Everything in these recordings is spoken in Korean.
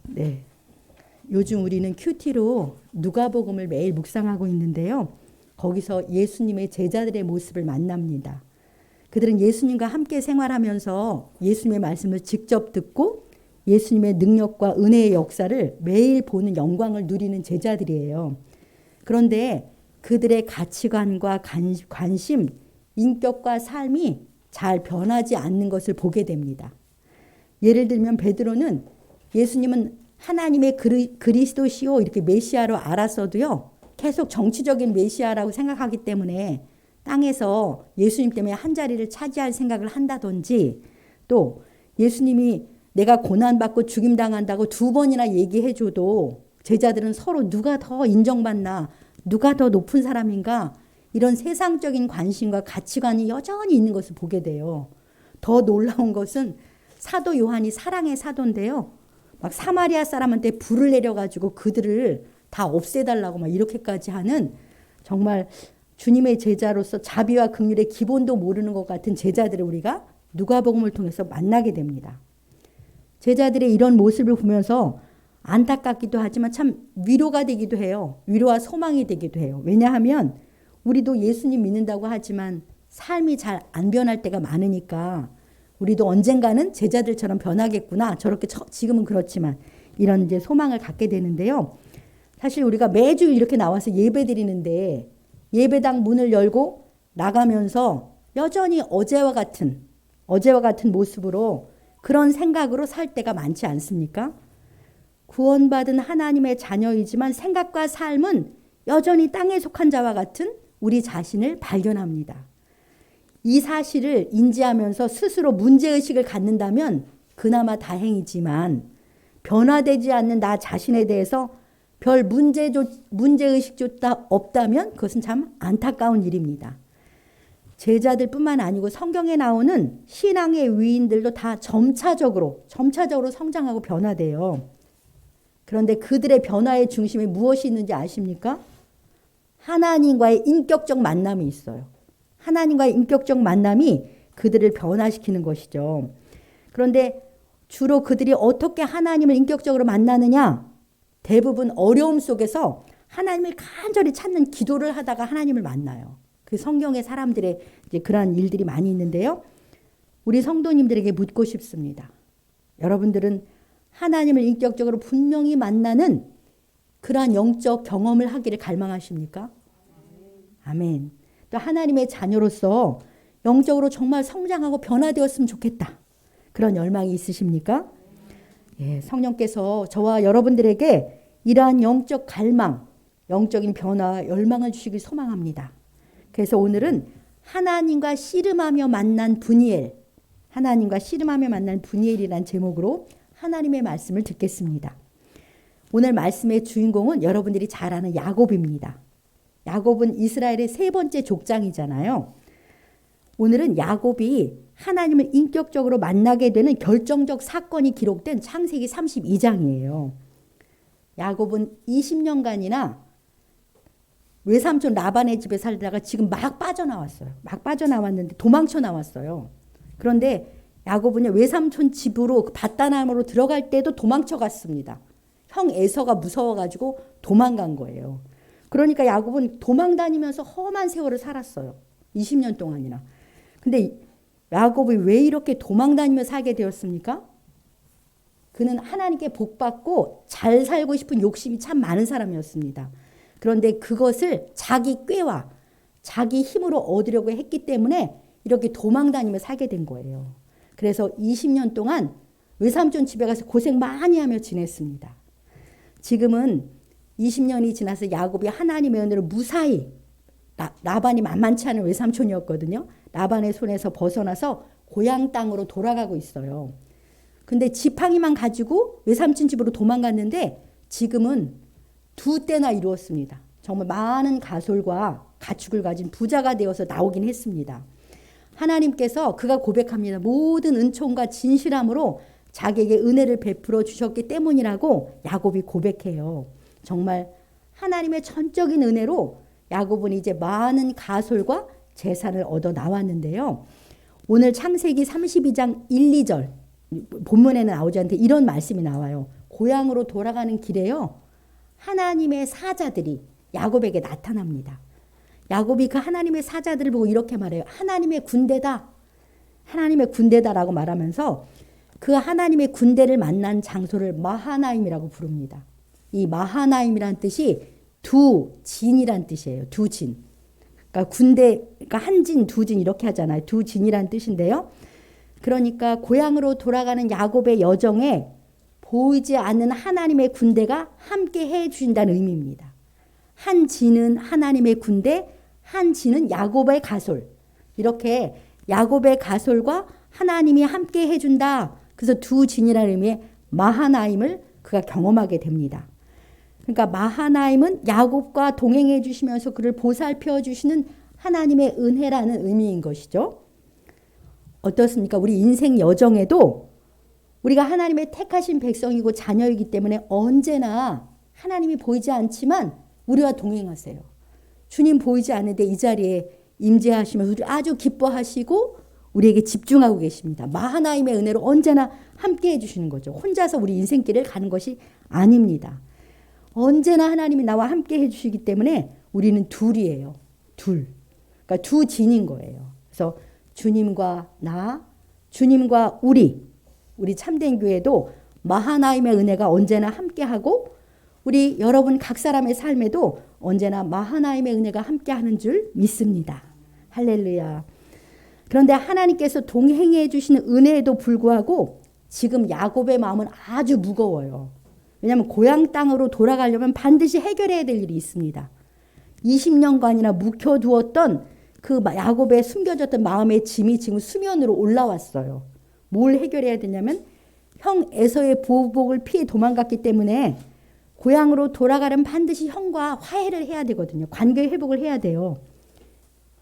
네. 요즘 우리는 큐티로 누가복음을 매일 묵상하고 있는데요. 거기서 예수님의 제자들의 모습을 만납니다. 그들은 예수님과 함께 생활하면서 예수님의 말씀을 직접 듣고 예수님의 능력과 은혜의 역사를 매일 보는 영광을 누리는 제자들이에요. 그런데 그들의 가치관과 관심, 인격과 삶이 잘 변하지 않는 것을 보게 됩니다. 예를 들면 베드로는 예수님은 하나님의 그리스도시요 이렇게 메시아로 알았어도요. 계속 정치적인 메시아라고 생각하기 때문에 땅에서 예수님 때문에 한 자리를 차지할 생각을 한다든지, 또 예수님이 내가 고난받고 죽임당한다고 2번이나 얘기해줘도 제자들은 서로 누가 더 인정받나, 누가 더 높은 사람인가, 이런 세상적인 관심과 가치관이 여전히 있는 것을 보게 돼요. 더 놀라운 것은 사도 요한이 사랑의 사도인데요. 막 사마리아 사람한테 불을 내려가지고 그들을 다 없애달라고 막 이렇게까지 하는, 정말 주님의 제자로서 자비와 긍휼의 기본도 모르는 것 같은 제자들을 우리가 누가복음을 통해서 만나게 됩니다. 제자들의 이런 모습을 보면서 안타깝기도 하지만 참 위로가 되기도 해요. 위로와 소망이 되기도 해요. 왜냐하면 우리도 예수님 믿는다고 하지만 삶이 잘 안 변할 때가 많으니까 우리도 언젠가는 제자들처럼 변하겠구나. 저렇게 지금은 그렇지만 이런 이제 소망을 갖게 되는데요. 사실 우리가 매주 이렇게 나와서 예배 드리는데 예배당 문을 열고 나가면서 여전히 어제와 같은 모습으로 그런 생각으로 살 때가 많지 않습니까? 구원받은 하나님의 자녀이지만 생각과 삶은 여전히 땅에 속한 자와 같은 우리 자신을 발견합니다. 이 사실을 인지하면서 스스로 문제의식을 갖는다면 그나마 다행이지만 변화되지 않는 나 자신에 대해서 별 문제의식조차 없다면 그것은 참 안타까운 일입니다. 제자들뿐만 아니고 성경에 나오는 신앙의 위인들도 다 점차적으로 성장하고 변화돼요. 그런데 그들의 변화의 중심에 무엇이 있는지 아십니까? 하나님과의 인격적 만남이 있어요. 하나님과의 인격적 만남이 그들을 변화시키는 것이죠. 그런데 주로 그들이 어떻게 하나님을 인격적으로 만나느냐? 대부분 어려움 속에서 하나님을 간절히 찾는 기도를 하다가 하나님을 만나요. 그 성경의 사람들의 이제 그러한 일들이 많이 있는데요. 우리 성도님들에게 묻고 싶습니다. 여러분들은 하나님을 인격적으로 분명히 만나는 그러한 영적 경험을 하기를 갈망하십니까? 아멘. 또 하나님의 자녀로서 영적으로 정말 성장하고 변화되었으면 좋겠다. 그런 열망이 있으십니까? 예, 성령께서 저와 여러분들에게 이러한 영적 갈망, 영적인 변화, 열망을 주시길 소망합니다. 그래서 오늘은 하나님과 씨름하며 만난 분이엘이라는 제목으로 하나님의 말씀을 듣겠습니다. 오늘 말씀의 주인공은 여러분들이 잘 아는 야곱입니다. 야곱은 이스라엘의 3번째 족장이잖아요. 오늘은 야곱이 하나님을 인격적으로 만나게 되는 결정적 사건이 기록된 창세기 32장이에요. 야곱은 20년간이나 외삼촌 라반의 집에 살다가 지금 막 빠져나왔어요. 막 빠져나왔는데 도망쳐 나왔어요. 그런데 야곱은 외삼촌 집으로 밧단암으로 들어갈 때도 도망쳐 갔습니다. 형 에서가 무서워가지고 도망간 거예요. 그러니까 야곱은 도망 다니면서 험한 세월을 살았어요. 20년 동안이나. 근데 야곱이 왜 이렇게 도망 다니며 살게 되었습니까? 그는 하나님께 복받고 잘 살고 싶은 욕심이 참 많은 사람이었습니다. 그런데 그것을 자기 꾀와 자기 힘으로 얻으려고 했기 때문에 이렇게 도망 다니며 살게 된 거예요. 그래서 20년 동안 외삼촌 집에 가서 고생 많이 하며 지냈습니다. 지금은 20년이 지나서 야곱이 하나님의 은혜로 무사히, 라반이 만만치 않은 외삼촌이었거든요. 라반의 손에서 벗어나서 고향 땅으로 돌아가고 있어요. 근데 지팡이만 가지고 외삼촌 집으로 도망갔는데 지금은 2때나 이루었습니다. 정말 많은 가솔과 가축을 가진 부자가 되어서 나오긴 했습니다. 하나님께서 그가 고백합니다. 모든 은총과 진실함으로 자기에게 은혜를 베풀어 주셨기 때문이라고 야곱이 고백해요. 정말 하나님의 전적인 은혜로 야곱은 이제 많은 가솔과 재산을 얻어 나왔는데요. 오늘 창세기 32장 1, 2절 본문에는 나오지 않는데 이런 말씀이 나와요. 고향으로 돌아가는 길에요. 하나님의 사자들이 야곱에게 나타납니다. 야곱이 그 하나님의 사자들을 보고 이렇게 말해요. 하나님의 군대다. 하나님의 군대다라고 말하면서 그 하나님의 군대를 만난 장소를 마하나임이라고 부릅니다. 이 마하나임이란 뜻이 두 진이란 뜻이에요. 두 진. 그러니까 군대, 그러니까 한 진, 두 진 이렇게 하잖아요. 두 진이란 뜻인데요. 그러니까 고향으로 돌아가는 야곱의 여정에 보이지 않는 하나님의 군대가 함께 해 주신다는 의미입니다. 한 진은 하나님의 군대, 한 진은 야곱의 가솔. 이렇게 야곱의 가솔과 하나님이 함께 해준다. 그래서 두 진이라는 의미의 마하나임을 그가 경험하게 됩니다. 그러니까 마하나임은 야곱과 동행해 주시면서 그를 보살펴 주시는 하나님의 은혜라는 의미인 것이죠. 어떻습니까? 우리 인생 여정에도 우리가 하나님의 택하신 백성이고 자녀이기 때문에 언제나 하나님이 보이지 않지만 우리와 동행하세요. 주님 보이지 않는데 이 자리에 임재하시면서 우리 아주 기뻐하시고 우리에게 집중하고 계십니다. 마하나임의 은혜로 언제나 함께 해주시는 거죠. 혼자서 우리 인생길을 가는 것이 아닙니다. 언제나 하나님이 나와 함께 해주시기 때문에 우리는 둘이에요. 둘. 그러니까 두 진인 거예요. 그래서 주님과 나, 주님과 우리 참된 교회도 마하나임의 은혜가 언제나 함께하고 우리 여러분 각 사람의 삶에도 언제나 마하나임의 은혜가 함께하는 줄 믿습니다. 할렐루야. 그런데 하나님께서 동행해 주시는 은혜에도 불구하고 지금 야곱의 마음은 아주 무거워요. 왜냐하면 고향 땅으로 돌아가려면 반드시 해결해야 될 일이 있습니다. 20년간이나 묵혀두었던 그 야곱의 숨겨졌던 마음의 짐이 지금 수면으로 올라왔어요. 뭘 해결해야 되냐면 형 에서의 보복을 피해 도망갔기 때문에 고향으로 돌아가려면 반드시 형과 화해를 해야 되거든요. 관계 회복을 해야 돼요.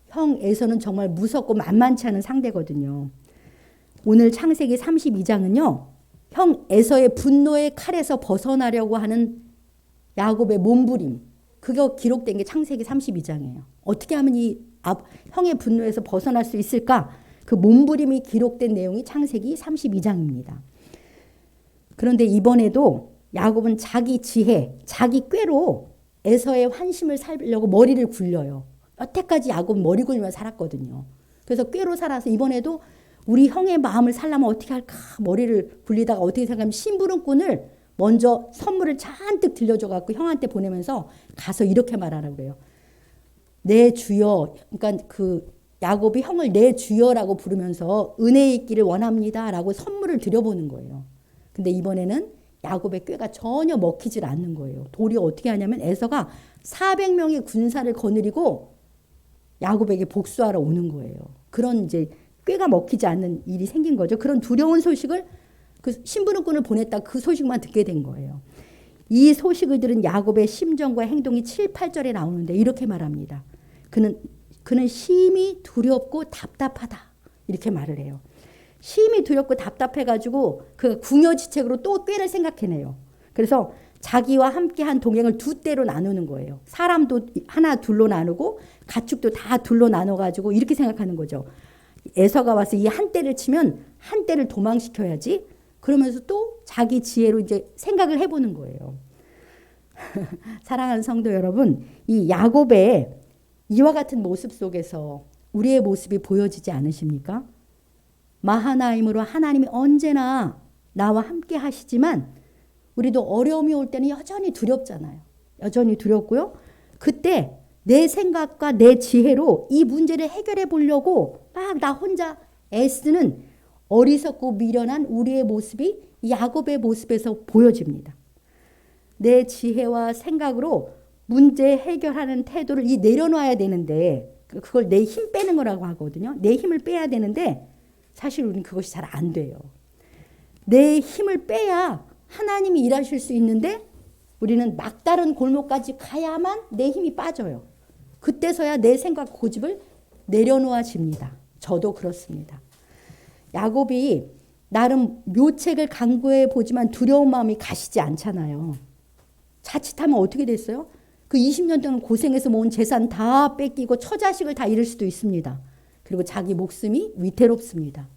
형 에서는 정말 무섭고 만만치 않은 상대거든요. 오늘 창세기 32장은요. 형 에서의 분노의 칼에서 벗어나려고 하는 야곱의 몸부림. 그거 기록된 게 창세기 32장이에요. 어떻게 하면 이 형의 분노에서 벗어날 수 있을까? 그 몸부림이 기록된 내용이 창세기 32장입니다. 그런데 이번에도 야곱은 자기 지혜, 자기 꾀로 에서의 환심을 살려고 머리를 굴려요. 여태까지 야곱은 머리 굴리며 살았거든요. 그래서 꾀로 살아서 이번에도 우리 형의 마음을 살려면 어떻게 할까 머리를 굴리다가 어떻게 생각하면 심부름꾼을 먼저 선물을 잔뜩 들려줘 갖고 형한테 보내면서 가서 이렇게 말하라고 그래요. 내 주여, 그러니까 그 야곱이 형을 내 주여라고 부르면서 은혜 있기를 원합니다라고 선물을 드려보는 거예요. 근데 이번에는 야곱의 꾀가 전혀 먹히질 않는 거예요. 도리어 어떻게 하냐면 에서가 400명의 군사를 거느리고 야곱에게 복수하러 오는 거예요. 그런 이제 꾀가 먹히지 않는 일이 생긴 거죠. 그런 두려운 소식을 그 심부름꾼을 보냈다 그 소식만 듣게 된 거예요. 이 소식을 들은 야곱의 심정과 행동이 7, 8절에 나오는데 이렇게 말합니다. 그는 심히 두렵고 답답하다. 이렇게 말을 해요. 심히 두렵고 답답해가지고 그가 궁여지책으로 또 꾀를 생각해내요. 그래서 자기와 함께한 동행을 두 떼로 나누는 거예요. 사람도 하나 둘로 나누고 가축도 다 둘로 나눠가지고 이렇게 생각하는 거죠. 에서가 와서 이 한 떼를 치면 한 떼를 도망시켜야지. 그러면서 또 자기 지혜로 이제 생각을 해보는 거예요. 사랑하는 성도 여러분, 이 야곱의 이와 같은 모습 속에서 우리의 모습이 보여지지 않으십니까? 마하나임으로 하나님이 언제나 나와 함께 하시지만 우리도 어려움이 올 때는 여전히 두렵잖아요. 여전히 두렵고요. 그때 내 생각과 내 지혜로 이 문제를 해결해 보려고 막 나 혼자 애쓰는 어리석고 미련한 우리의 모습이 야곱의 모습에서 보여집니다. 내 지혜와 생각으로 문제 해결하는 태도를 내려놔야 되는데 그걸 내 힘 빼는 거라고 하거든요. 내 힘을 빼야 되는데 사실 우리는 그것이 잘 안 돼요. 내 힘을 빼야 하나님이 일하실 수 있는데 우리는 막다른 골목까지 가야만 내 힘이 빠져요. 그때서야 내 생각 고집을 내려놓아집니다. 저도 그렇습니다. 야곱이 나름 묘책을 강구해 보지만 두려운 마음이 가시지 않잖아요. 자칫하면 어떻게 됐어요? 그 20년 동안 고생해서 모은 재산 다 뺏기고 처자식을 다 잃을 수도 있습니다. 그리고 자기 목숨이 위태롭습니다.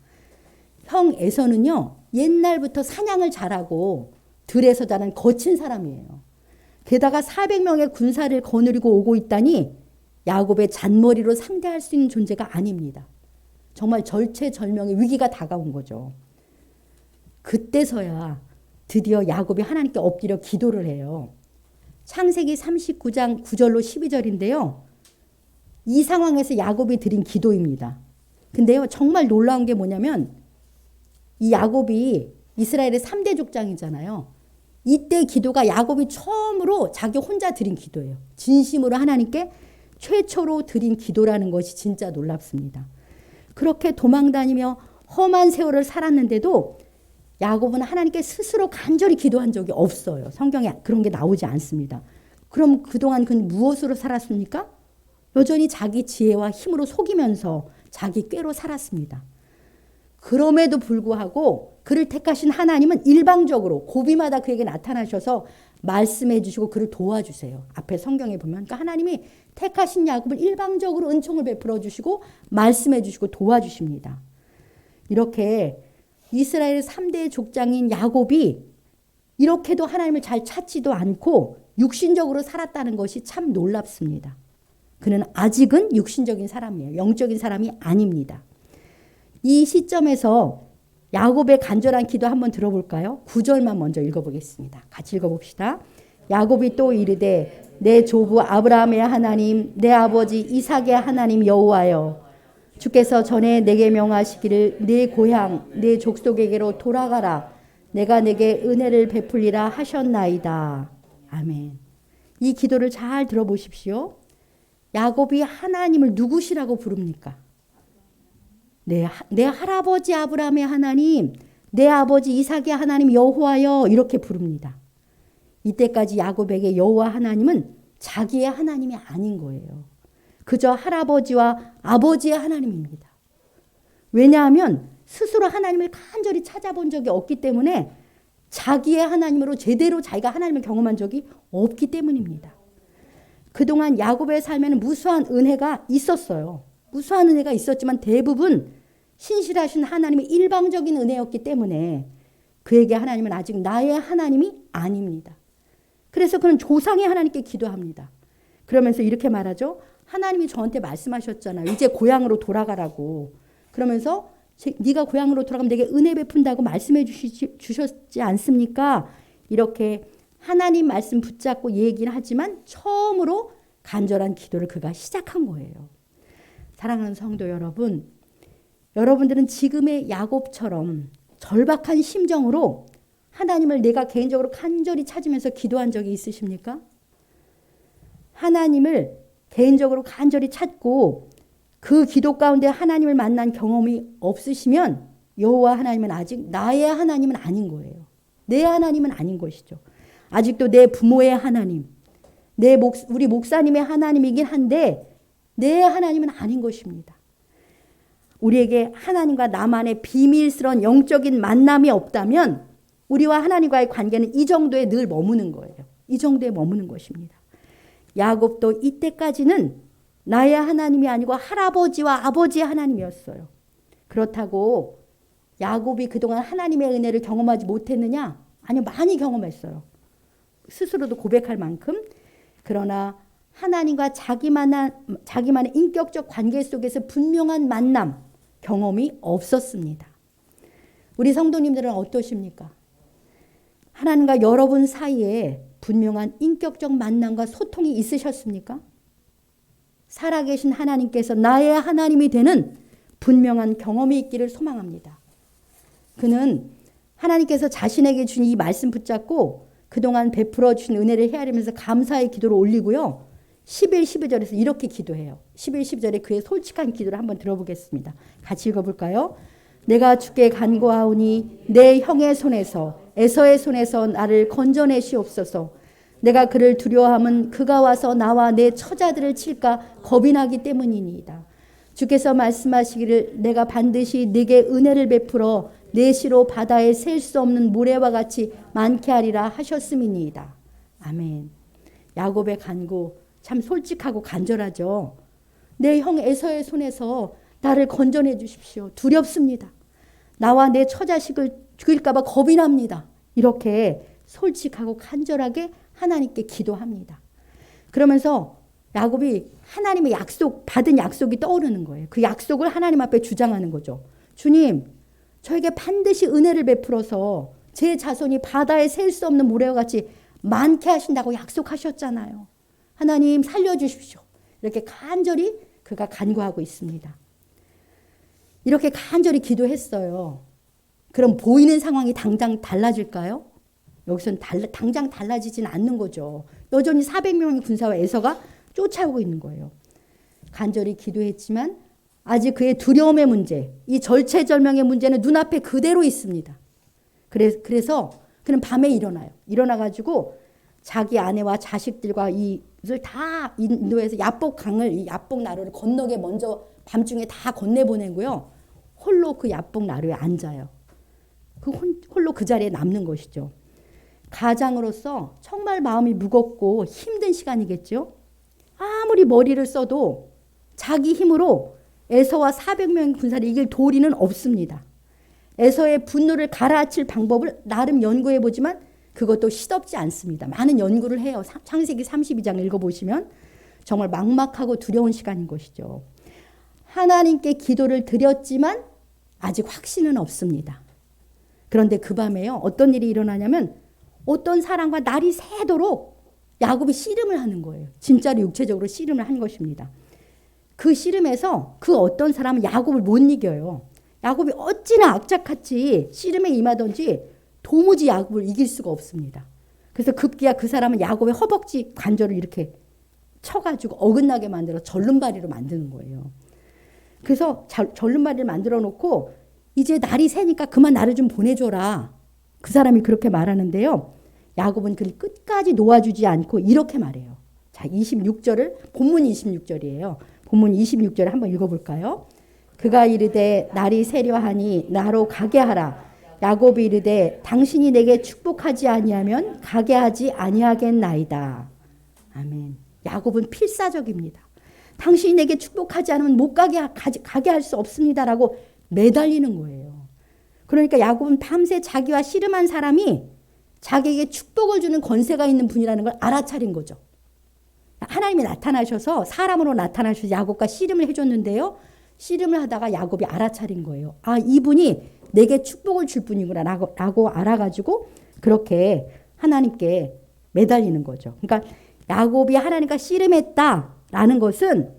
형 에서는요. 옛날부터 사냥을 잘하고 들에서 자란 거친 사람이에요. 게다가 400명의 군사를 거느리고 오고 있다니 야곱의 잔머리로 상대할 수 있는 존재가 아닙니다. 정말 절체절명의 위기가 다가온 거죠. 그때서야 드디어 야곱이 하나님께 엎드려 기도를 해요. 창세기 39장 9절로 12절인데요. 이 상황에서 야곱이 드린 기도입니다. 근데요, 정말 놀라운 게 뭐냐면 이 야곱이 이스라엘의 3대 족장이잖아요. 이때 기도가 야곱이 처음으로 자기 혼자 드린 기도예요. 진심으로 하나님께 최초로 드린 기도라는 것이 진짜 놀랍습니다. 그렇게 도망다니며 험한 세월을 살았는데도 야곱은 하나님께 스스로 간절히 기도한 적이 없어요. 성경에 그런 게 나오지 않습니다. 그럼 그동안 그는 무엇으로 살았습니까? 여전히 자기 지혜와 힘으로 속이면서 자기 꾀로 살았습니다. 그럼에도 불구하고 그를 택하신 하나님은 일방적으로 고비마다 그에게 나타나셔서 말씀해 주시고 그를 도와주세요. 앞에 성경에 보면 그러니까 하나님이 택하신 야곱을 일방적으로 은총을 베풀어 주시고 말씀해 주시고 도와주십니다. 이렇게 이스라엘의 3대 족장인 야곱이 이렇게도 하나님을 잘 찾지도 않고 육신적으로 살았다는 것이 참 놀랍습니다. 그는 아직은 육신적인 사람이에요. 영적인 사람이 아닙니다. 이 시점에서 야곱의 간절한 기도 한번 들어볼까요? 9절만 먼저 읽어보겠습니다. 같이 읽어봅시다. 야곱이 또 이르되 내 조부 아브라함의 하나님 내 아버지 이삭의 하나님 여호와여 주께서 전에 내게 명하시기를 네 고향 네 족속에게로 돌아가라 내가 내게 은혜를 베풀리라 하셨나이다. 아멘. 이 기도를 잘 들어보십시오. 야곱이 하나님을 누구시라고 부릅니까? 내 할아버지 아브라함의 하나님, 내 아버지 이삭의 하나님 여호와여 이렇게 부릅니다. 이때까지 야곱에게 여호와 하나님은 자기의 하나님이 아닌 거예요. 그저 할아버지와 아버지의 하나님입니다. 왜냐하면 스스로 하나님을 간절히 찾아본 적이 없기 때문에 자기의 하나님으로 제대로 자기가 하나님을 경험한 적이 없기 때문입니다. 그동안 야곱의 삶에는 무수한 은혜가 있었어요. 무수한 은혜가 있었지만 대부분 신실하신 하나님의 일방적인 은혜였기 때문에 그에게 하나님은 아직 나의 하나님이 아닙니다. 그래서 그는 조상의 하나님께 기도합니다. 그러면서 이렇게 말하죠. 하나님이 저한테 말씀하셨잖아요. 이제 고향으로 돌아가라고. 그러면서 네가 고향으로 돌아가면 내게 은혜 베푼다고 말씀해 주셨지 않습니까? 이렇게 하나님 말씀 붙잡고 얘기는 하지만 처음으로 간절한 기도를 그가 시작한 거예요. 사랑하는 성도 여러분, 여러분들은 지금의 야곱처럼 절박한 심정으로 하나님을 내가 개인적으로 간절히 찾으면서 기도한 적이 있으십니까? 하나님을 개인적으로 간절히 찾고 그 기도 가운데 하나님을 만난 경험이 없으시면 여호와 하나님은 아직 나의 하나님은 아닌 거예요. 내 하나님은 아닌 것이죠. 아직도 내 부모의 하나님, 우리 목사님의 하나님이긴 한데 내 하나님은 아닌 것입니다. 우리에게 하나님과 나만의 비밀스러운 영적인 만남이 없다면 우리와 하나님과의 관계는 이 정도에 늘 머무는 거예요. 이 정도에 머무는 것입니다. 야곱도 이때까지는 나의 하나님이 아니고 할아버지와 아버지의 하나님이었어요. 그렇다고 야곱이 그동안 하나님의 은혜를 경험하지 못했느냐? 아니요, 많이 경험했어요. 스스로도 고백할 만큼. 그러나 하나님과 자기만의 인격적 관계 속에서 분명한 만남, 경험이 없었습니다. 우리 성도님들은 어떠십니까? 하나님과 여러분 사이에 분명한 인격적 만남과 소통이 있으셨습니까? 살아계신 하나님께서 나의 하나님이 되는 분명한 경험이 있기를 소망합니다. 그는 하나님께서 자신에게 준 이 말씀 붙잡고 그동안 베풀어 주신 은혜를 헤아리면서 감사의 기도를 올리고요. 11, 12절에서 이렇게 기도해요. 11, 12절에 그의 솔직한 기도를 한번 들어보겠습니다. 같이 읽어볼까요? 내가 주께 간구하오니 내 형의 손에서 에서의 손에서 나를 건져내시옵소서. 내가 그를 두려워함은 그가 와서 나와 내 처자들을 칠까 겁이 나기 때문이니이다. 주께서 말씀하시기를 내가 반드시 네게 은혜를 베풀어 내 시로 바다에 셀 수 없는 모래와 같이 많게 하리라 하셨음이니이다. 아멘. 야곱의 간구 참 솔직하고 간절하죠. 내 형 에서의 손에서 나를 건져내 주십시오. 두렵습니다. 나와 내 처자식을 죽일까 봐 겁이 납니다. 이렇게 솔직하고 간절하게 하나님께 기도합니다. 그러면서 야곱이 하나님의 약속, 받은 약속이 떠오르는 거예요. 그 약속을 하나님 앞에 주장하는 거죠. 주님, 저에게 반드시 은혜를 베풀어서 제 자손이 바다에 셀 수 없는 모래와 같이 많게 하신다고 약속하셨잖아요. 하나님 살려주십시오. 이렇게 간절히 그가 간구하고 있습니다. 이렇게 간절히 기도했어요. 그럼 보이는 상황이 당장 달라질까요? 여기서는 당장 달라지진 않는 거죠. 여전히 400명의 군사와 에서가 쫓아오고 있는 거예요. 간절히 기도했지만 아직 그의 두려움의 문제, 이 절체절명의 문제는 눈앞에 그대로 있습니다. 그래서 그는 밤에 일어나요. 일어나가지고 자기 아내와 자식들과 이를 다 인도해서 야복 강을, 이 야복 나루를 건너게 먼저 밤중에 다 건네보내고요. 홀로 그 야복 나루에 앉아요. 홀로 그 자리에 남는 것이죠. 가장으로서 정말 마음이 무겁고 힘든 시간이겠죠. 아무리 머리를 써도 자기 힘으로 에서와 400명의 군사를 이길 도리는 없습니다. 에서의 분노를 가라앉힐 방법을 나름 연구해 보지만 그것도 시덥지 않습니다. 많은 연구를 해요. 창세기 32장 읽어보시면 정말 막막하고 두려운 시간인 것이죠. 하나님께 기도를 드렸지만 아직 확신은 없습니다. 그런데 그 밤에요. 어떤 일이 일어나냐면 어떤 사람과 날이 새도록 야곱이 씨름을 하는 거예요. 진짜로 육체적으로 씨름을 한 것입니다. 그 씨름에서 그 어떤 사람은 야곱을 못 이겨요. 야곱이 어찌나 악착같이 씨름에 임하던지 도무지 야곱을 이길 수가 없습니다. 그래서 급기야 그 사람은 야곱의 허벅지 관절을 이렇게 쳐가지고 어긋나게 만들어 절름발이로 만드는 거예요. 그래서 절름발이를 만들어 놓고 이제 날이 새니까 그만 나를 좀 보내줘라. 그 사람이 그렇게 말하는데요. 야곱은 그를 끝까지 놓아주지 않고 이렇게 말해요. 자, 26절을 본문 26절이에요. 본문 26절을 한번 읽어볼까요? 그가 이르되 날이 새려하니 나로 가게 하라. 야곱이 이르되 당신이 내게 축복하지 아니하면 가게 하지 아니하겠나이다. 아멘. 야곱은 필사적입니다. 당신이 내게 축복하지 않으면 못 가게 할 수 없습니다라고 매달리는 거예요. 그러니까 야곱은 밤새 자기와 씨름한 사람이 자기에게 축복을 주는 권세가 있는 분이라는 걸 알아차린 거죠. 하나님이 나타나셔서 사람으로 나타나셔서 야곱과 씨름을 해줬는데요. 씨름을 하다가 야곱이 알아차린 거예요. 아, 이분이 내게 축복을 줄 분이구나 라고 알아가지고 그렇게 하나님께 매달리는 거죠. 그러니까 야곱이 하나님과 씨름했다라는 것은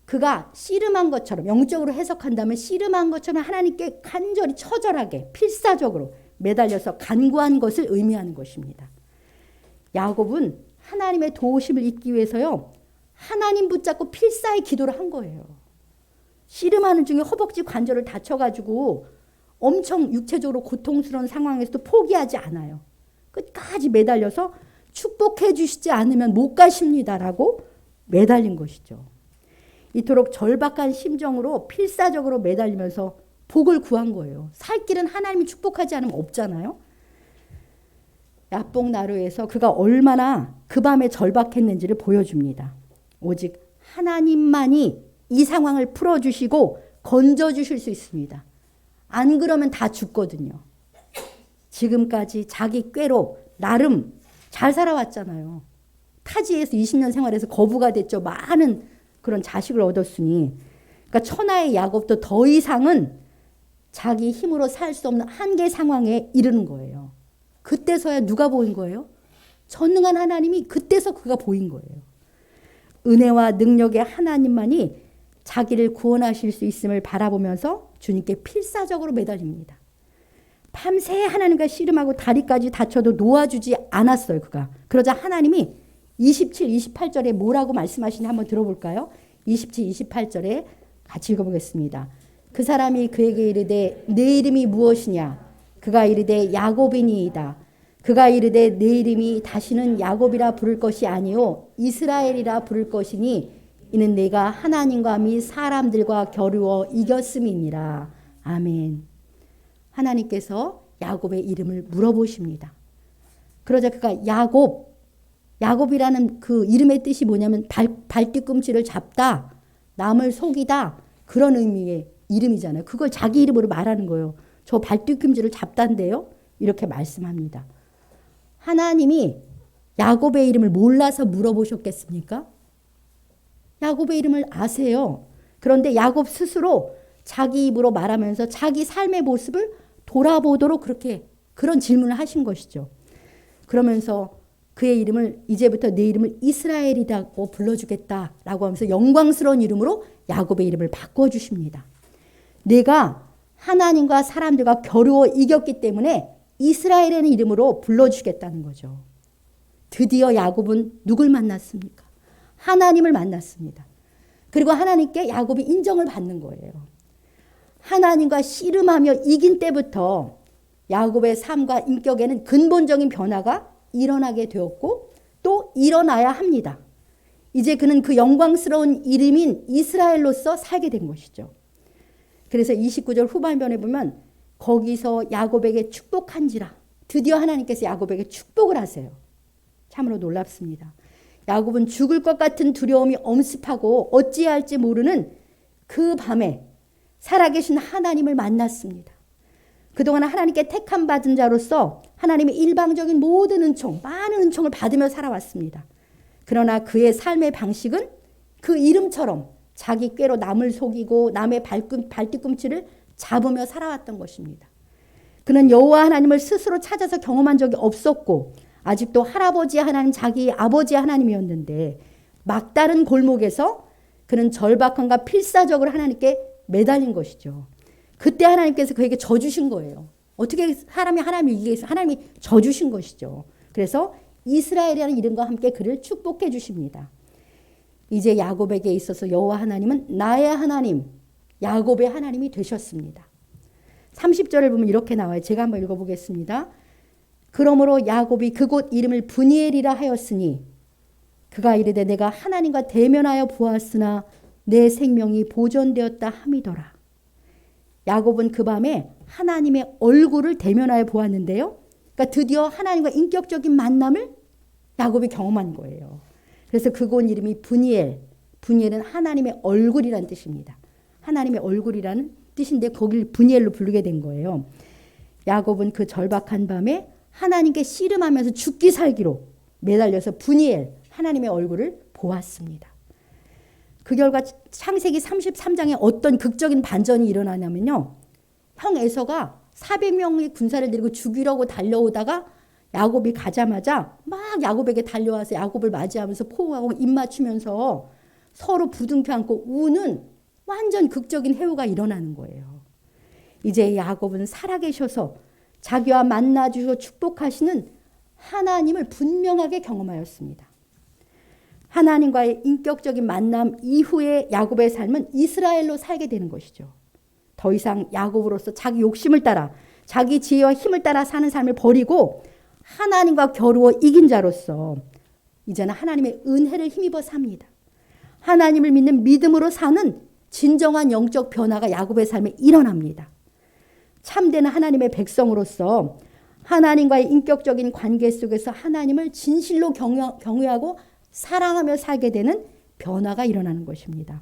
그가 씨름한 것처럼 영적으로 해석한다면 씨름한 것처럼 하나님께 간절히 처절하게 필사적으로 매달려서 간구한 것을 의미하는 것입니다. 야곱은 하나님의 도우심을 잊기 위해서요. 하나님 붙잡고 필사의 기도를 한 거예요. 씨름하는 중에 허벅지 관절을 다쳐가지고 엄청 육체적으로 고통스러운 상황에서도 포기하지 않아요. 끝까지 매달려서 축복해 주시지 않으면 못 가십니다라고 매달린 것이죠. 이토록 절박한 심정으로 필사적으로 매달리면서 복을 구한 거예요. 살 길은 하나님이 축복하지 않으면 없잖아요. 야복 나루에서 그가 얼마나 그 밤에 절박했는지를 보여줍니다. 오직 하나님만이 이 상황을 풀어주시고 건져주실 수 있습니다. 안 그러면 다 죽거든요. 지금까지 자기 꾀로 나름 잘 살아왔잖아요. 타지에서 20년 생활해서 거부가 됐죠. 많은 그런 자식을 얻었으니. 그러니까 천하의 야곱도 더 이상은 자기 힘으로 살 수 없는 한계 상황에 이르는 거예요. 그때서야 누가 보인 거예요? 전능한 하나님이 그때서 그가 보인 거예요. 은혜와 능력의 하나님만이 자기를 구원하실 수 있음을 바라보면서 주님께 필사적으로 매달립니다. 밤새 하나님과 씨름하고 다리까지 다쳐도 놓아주지 않았어요. 그가. 그러자 하나님이 27, 28절에 뭐라고 말씀하시는지 한번 들어볼까요? 27, 28절에 같이 읽어보겠습니다. 그 사람이 그에게 이르되 내 이름이 무엇이냐? 그가 이르되 야곱이니이다. 그가 이르되 내 이름이 다시는 야곱이라 부를 것이 아니요 이스라엘이라 부를 것이니 이는 내가 하나님과 및 사람들과 겨루어 이겼음이니라. 아멘. 하나님께서 야곱의 이름을 물어보십니다. 그러자 그가 야곱이라는 그 이름의 뜻이 뭐냐면 발뒤꿈치를 잡다, 남을 속이다, 그런 의미의 이름이잖아요. 그걸 자기 이름으로 말하는 거예요. 저 발뒤꿈치를 잡다인데요. 이렇게 말씀합니다. 하나님이 야곱의 이름을 몰라서 물어보셨겠습니까? 야곱의 이름을 아세요. 그런데 야곱 스스로 자기 입으로 말하면서 자기 삶의 모습을 돌아보도록 그런 질문을 하신 것이죠. 그러면서 그의 이름을 이제부터 내 이름을 이스라엘이라고 불러주겠다라고 하면서 영광스러운 이름으로 야곱의 이름을 바꿔주십니다. 내가 하나님과 사람들과 겨루어 이겼기 때문에 이스라엘이라는 이름으로 불러주겠다는 거죠. 드디어 야곱은 누굴 만났습니까? 하나님을 만났습니다. 그리고 하나님께 야곱이 인정을 받는 거예요. 하나님과 씨름하며 이긴 때부터 야곱의 삶과 인격에는 근본적인 변화가 일어나게 되었고 또 일어나야 합니다. 이제 그는 그 영광스러운 이름인 이스라엘로서 살게 된 것이죠. 그래서 29절 후반편에 보면 거기서 야곱에게 축복한지라. 드디어 하나님께서 야곱에게 축복을 하세요. 참으로 놀랍습니다. 야곱은 죽을 것 같은 두려움이 엄습하고 어찌할지 모르는 그 밤에 살아계신 하나님을 만났습니다. 그동안 하나님께 택함 받은 자로서 하나님의 일방적인 모든 은총, 많은 은총을 받으며 살아왔습니다. 그러나 그의 삶의 방식은 그 이름처럼 자기 꾀로 남을 속이고 남의 발뒤꿈치를 잡으며 살아왔던 것입니다. 그는 여호와 하나님을 스스로 찾아서 경험한 적이 없었고 아직도 할아버지 하나님, 자기 아버지 하나님이었는데 막다른 골목에서 그는 절박함과 필사적으로 하나님께 매달린 것이죠. 그때 하나님께서 그에게 져주신 거예요. 어떻게 사람이 하나님을 이기겠어요? 하나님이 져주신 것이죠. 그래서 이스라엘이라는 이름과 함께 그를 축복해 주십니다. 이제 야곱에게 있어서 여호와 하나님은 나의 하나님, 야곱의 하나님이 되셨습니다. 30절을 보면 이렇게 나와요. 제가 한번 읽어보겠습니다. 그러므로 야곱이 그곳 이름을 브니엘이라 하였으니 그가 이르되 내가 하나님과 대면하여 보았으나 내 생명이 보존되었다 함이더라. 야곱은 그 밤에 하나님의 얼굴을 대면하여 보았는데요. 그러니까 드디어 하나님과 인격적인 만남을 야곱이 경험한 거예요. 그래서 그곳 이름이 브니엘. 브니엘은 하나님의 얼굴이라는 뜻입니다. 하나님의 얼굴이라는 뜻인데 거길 브니엘로 부르게 된 거예요. 야곱은 그 절박한 밤에 하나님께 씨름하면서 죽기 살기로 매달려서 브니엘, 하나님의 얼굴을 보았습니다. 그 결과 창세기 33장에 어떤 극적인 반전이 일어나냐면요. 형 에서가 400명의 군사를 데리고 죽이려고 달려오다가 야곱이 가자마자 막 야곱에게 달려와서 야곱을 맞이하면서 포옹하고 입 맞추면서 서로 부둥켜 안고 우는 완전 극적인 회오가 일어나는 거예요. 이제 야곱은 살아계셔서 자기와 만나주시고 축복하시는 하나님을 분명하게 경험하였습니다. 하나님과의 인격적인 만남 이후에 야곱의 삶은 이스라엘로 살게 되는 것이죠. 더 이상 야곱으로서 자기 욕심을 따라 자기 지혜와 힘을 따라 사는 삶을 버리고 하나님과 겨루어 이긴 자로서 이제는 하나님의 은혜를 힘입어 삽니다. 하나님을 믿는 믿음으로 사는 진정한 영적 변화가 야곱의 삶에 일어납니다. 참된 하나님의 백성으로서 하나님과의 인격적인 관계 속에서 하나님을 진실로 경외하고 사랑하며 살게 되는 변화가 일어나는 것입니다.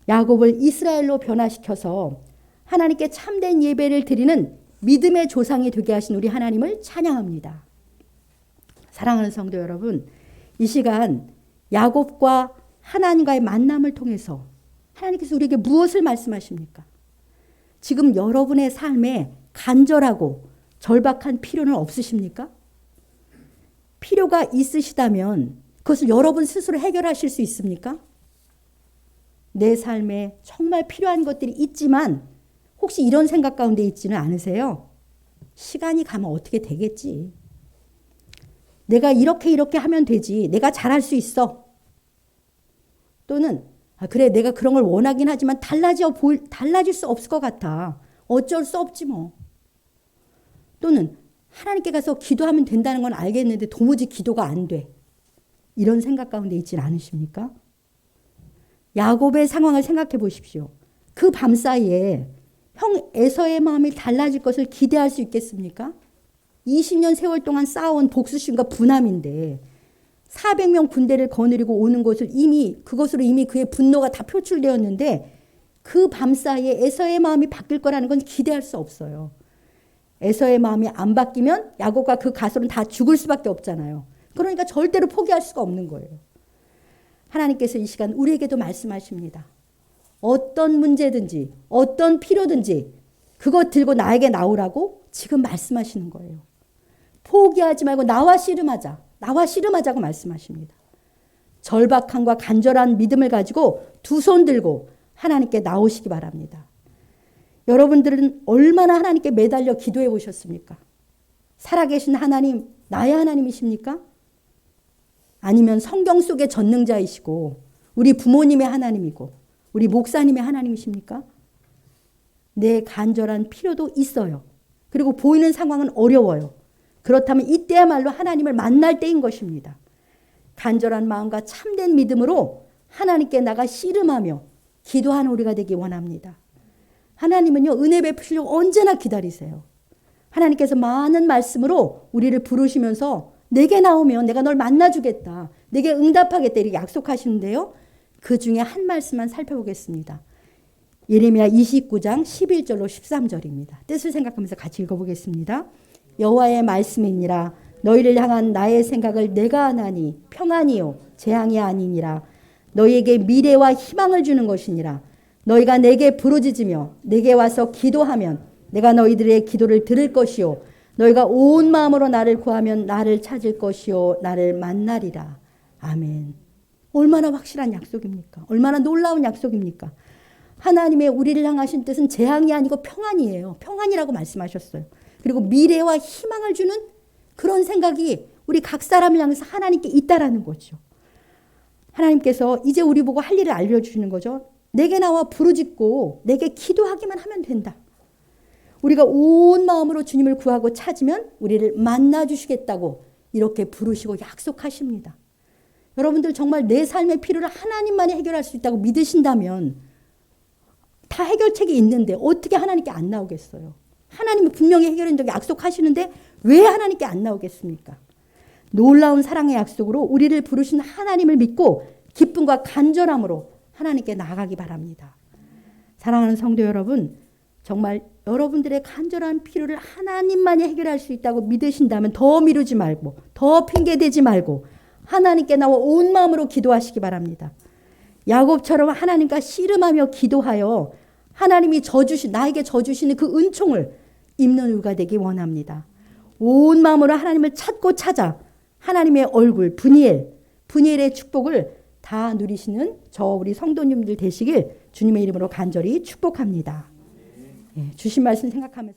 야곱을 이스라엘로 변화시켜서 하나님께 참된 예배를 드리는 믿음의 조상이 되게 하신 우리 하나님을 찬양합니다. 사랑하는 성도 여러분, 이 시간 야곱과 하나님과의 만남을 통해서 하나님께서 우리에게 무엇을 말씀하십니까? 지금 여러분의 삶에 간절하고 절박한 필요는 없으십니까? 필요가 있으시다면 그것을 여러분 스스로 해결하실 수 있습니까? 내 삶에 정말 필요한 것들이 있지만 혹시 이런 생각 가운데 있지는 않으세요? 시간이 가면 어떻게 되겠지? 내가 이렇게 하면 되지. 내가 잘할 수 있어. 또는 그래 내가 그런 걸 원하긴 하지만 달라질 수 없을 것 같아. 어쩔 수 없지 뭐. 또는 하나님께 가서 기도하면 된다는 건 알겠는데 도무지 기도가 안 돼. 이런 생각 가운데 있지는 않으십니까? 야곱의 상황을 생각해 보십시오. 그 밤사이에 형 에서의 마음이 달라질 것을 기대할 수 있겠습니까? 20년 세월 동안 쌓아온 복수심과 분함인데 400명 군대를 거느리고 오는 것을 그것으로 이미 그의 분노가 다 표출되었는데 그 밤사이에 에서의 마음이 바뀔 거라는 건 기대할 수 없어요. 에서의 마음이 안 바뀌면 야곱과 그 가솔은 다 죽을 수밖에 없잖아요. 그러니까 절대로 포기할 수가 없는 거예요. 하나님께서 이 시간 우리에게도 말씀하십니다. 어떤 문제든지 어떤 필요든지 그것 들고 나에게 나오라고 지금 말씀하시는 거예요. 포기하지 말고 나와 씨름하자. 나와 씨름하자고 말씀하십니다. 절박함과 간절한 믿음을 가지고 두 손 들고 하나님께 나오시기 바랍니다. 여러분들은 얼마나 하나님께 매달려 기도해 보셨습니까? 살아계신 하나님, 나의 하나님이십니까? 아니면 성경 속의 전능자이시고 우리 부모님의 하나님이고 우리 목사님의 하나님이십니까? 내 간절한 필요도 있어요. 그리고 보이는 상황은 어려워요. 그렇다면 이때야말로 하나님을 만날 때인 것입니다. 간절한 마음과 참된 믿음으로 하나님께 나가 씨름하며 기도하는 우리가 되기 원합니다. 하나님은요, 은혜 베푸시려고 언제나 기다리세요. 하나님께서 많은 말씀으로 우리를 부르시면서 내게 나오면 내가 널 만나주겠다. 내게 응답하겠다. 이렇게 약속하시는데요. 그 중에 한 말씀만 살펴보겠습니다. 예레미야 29장 11절로 13절입니다. 뜻을 생각하면서 같이 읽어보겠습니다. 여호와의 말씀이니라. 너희를 향한 나의 생각을 내가 아나니 평안이요 재앙이 아니니라. 너희에게 미래와 희망을 주는 것이니라. 너희가 내게 부르짖으며 내게 와서 기도하면 내가 너희들의 기도를 들을 것이요 너희가 온 마음으로 나를 구하면 나를 찾을 것이요 나를 만나리라. 아멘. 얼마나 확실한 약속입니까? 얼마나 놀라운 약속입니까? 하나님의 우리를 향하신 뜻은 재앙이 아니고 평안이에요. 평안이라고 말씀하셨어요. 그리고 미래와 희망을 주는 그런 생각이 우리 각 사람을 향해서 하나님께 있다라는 거죠. 하나님께서 이제 우리 보고 할 일을 알려주시는 거죠. 내게 나와 부르짖고 내게 기도하기만 하면 된다. 우리가 온 마음으로 주님을 구하고 찾으면 우리를 만나주시겠다고 이렇게 부르시고 약속하십니다. 여러분들 정말 내 삶의 필요를 하나님만이 해결할 수 있다고 믿으신다면 다 해결책이 있는데 어떻게 하나님께 안 나오겠어요? 하나님이 분명히 해결한다고 약속하시는데 왜 하나님께 안 나오겠습니까? 놀라운 사랑의 약속으로 우리를 부르신 하나님을 믿고 기쁨과 간절함으로 하나님께 나아가기 바랍니다. 사랑하는 성도 여러분, 정말 여러분들의 간절한 필요를 하나님만이 해결할 수 있다고 믿으신다면 더 미루지 말고 더 핑계대지 말고 하나님께 나와 온 마음으로 기도하시기 바랍니다. 야곱처럼 하나님과 씨름하며 기도하여 하나님이 나에게 져주시는 그 은총을 입는 우리가 되기 원합니다. 온 마음으로 하나님을 찾고 찾아 하나님의 얼굴, 분이엘의 축복을 다 누리시는 우리 성도님들 되시길 주님의 이름으로 간절히 축복합니다. 주신 말씀 생각하면서